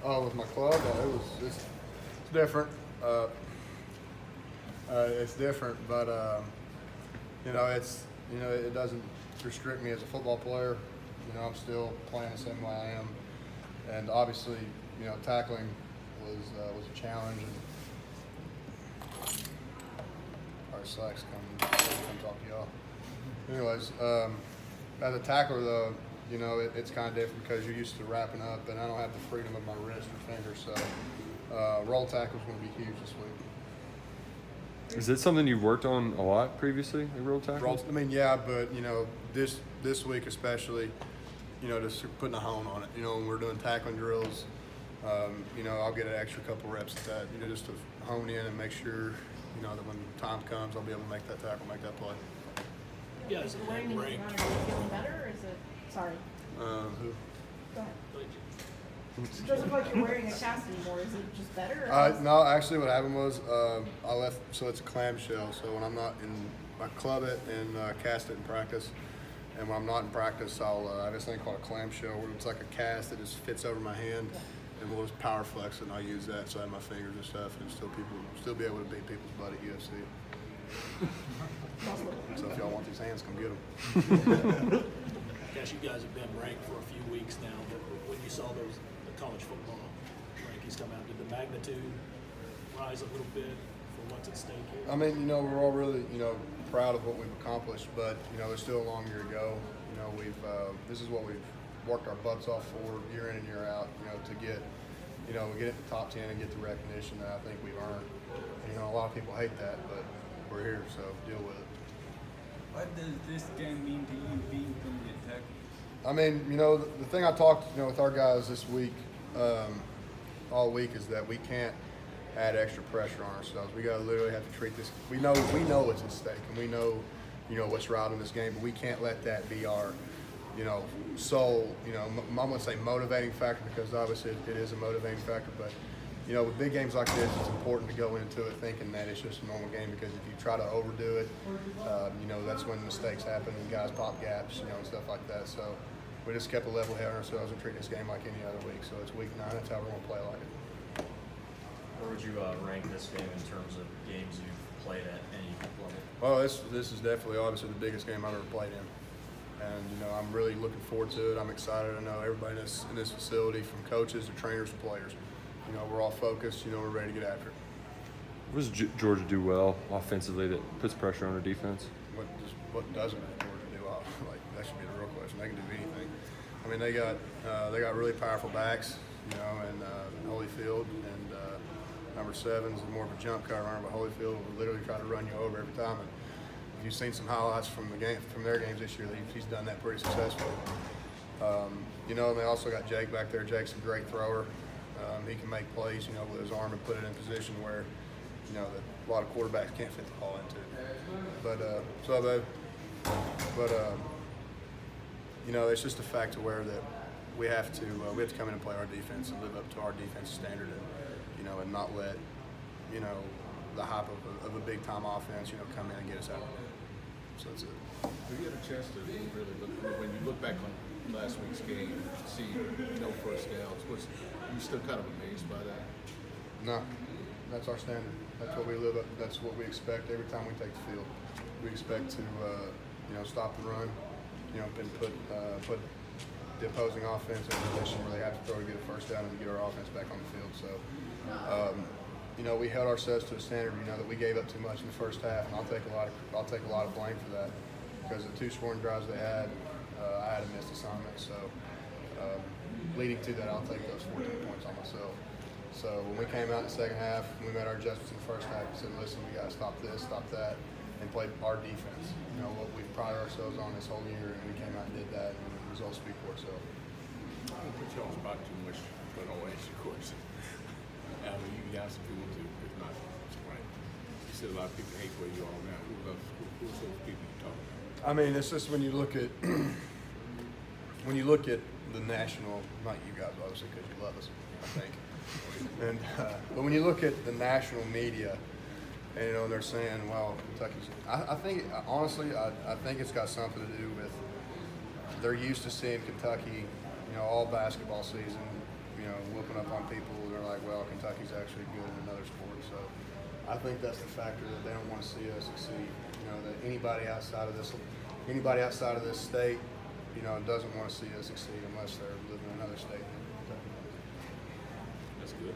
Oh, with my club, it's different. It's different, but it doesn't restrict me as a football player. I'm still playing the same way I am, and obviously, tackling was a challenge. And our Slacks come talk to y'all. Anyways, as a tackler though, it's kind of different because you're used to wrapping up, and I don't have the freedom of my wrist or fingers. So roll tackle is going to be huge this week. Is that something you've worked on a lot previously, a roll tackle? Yeah, but this week especially, just putting a hone on it. When we're doing tackling drills, I'll get an extra couple reps at that, just to hone in and make sure, that when time comes, I'll be able to make that tackle, make that play. You guys have been ranked. Are you feeling better, or is it? Sorry. Who? Go ahead. It doesn't look like you're wearing a cast anymore. Is it just better? No, actually what happened was I left, so it's a clamshell. So when I'm not in, I club it and cast it in practice. And when I'm not in practice, I have this thing called a clamshell where it's like a cast that just fits over my hand. And we'll just power flex it, and I'll use that so I have my fingers and stuff, and still be able to beat people's butt at UFC. So if y'all want these hands, come get them. Kash, you guys have been ranked for a few weeks now, but when you saw the college football rankings come out, did the magnitude rise a little bit for what's at stake here? We're all really, proud of what we've accomplished, but, there's still a long year to go. This is what we've worked our butts off for year in and year out, to get, get in the top 10 and get the recognition that I think we've earned. A lot of people hate that, but we're here, so deal with it. What does this game mean to you being from Kentucky? The thing I talked, with our guys this week, all week, is that we can't add extra pressure on ourselves. We got to literally have to treat this. We know it's at stake, and we know, what's right in this game, but we can't let that be our, sole, I'm going to say motivating factor, because obviously it is a motivating factor, but with big games like this, it's important to go into it thinking that it's just a normal game, because if you try to overdo it, that's when mistakes happen and guys pop gaps, and stuff like that. So we just kept a level head on ourselves and treat this game like any other week. So it's week 9. That's how we're going to play like it. Where would you rank this game in terms of games you've played at any level? Well, this is definitely obviously the biggest game I've ever played in. And, I'm really looking forward to it. I'm excited. I know everybody in this facility, from coaches to trainers to players, we're all focused. We're ready to get after it. What does Georgia do well offensively that puts pressure on our defense? What doesn't Georgia do well? That should be the real question. They can do anything. They got really powerful backs, and Holyfield, and number 7 is more of a jump cover runner, but Holyfield will literally try to run you over every time. And if you've seen some highlights from their games this year, he's done that pretty successfully. And they also got Jake back there. Jake's a great thrower. He can make plays, with his arm and put it in a position where, that a lot of quarterbacks can't fit the ball into. It's just a fact to where that we have to come in and play our defense and live up to our defense standard, and not let, the hype of a big time offense, come in and get us out. So that's it. We get a chance to really look, when you look back on last week's game, see no first downs. Was you still kind of amazed by that? No, that's our standard. That's what we live up. That's what we expect every time we take the field. We expect to, stop the run, and put the opposing offense in a position where they have to throw to get a first down and to get our offense back on the field. So, we held ourselves to a standard, that we gave up too much in the first half, and I'll take a lot of blame for that, because the 2 scoring drives they had, I had a missed assignment. So, leading to that, I'll take those 14 points on myself. So when we came out in the second half, we made our adjustments in the first half. We said, listen, we got to stop this, stop that, and play our defense. What we've prided ourselves on this whole year, and we came out and did that, and the results speak for itself. I don't put you on the spot too much, but I'll ask you a question. You can ask people to, if not, right. You said a lot of people hate where you are now. Who's those people you talk about? It's just when you look at the national, not you guys obviously because you love us, I think. And but when you look at the national media, and they're saying, well, Kentucky's. I think honestly, I think it's got something to do with they're used to seeing Kentucky, all basketball season, whooping up on people. They're like, well, Kentucky's actually good in another sport. So I think that's the factor that they don't want to see us succeed. That anybody outside of this state, doesn't want to see us succeed unless they're living in another state. That's good.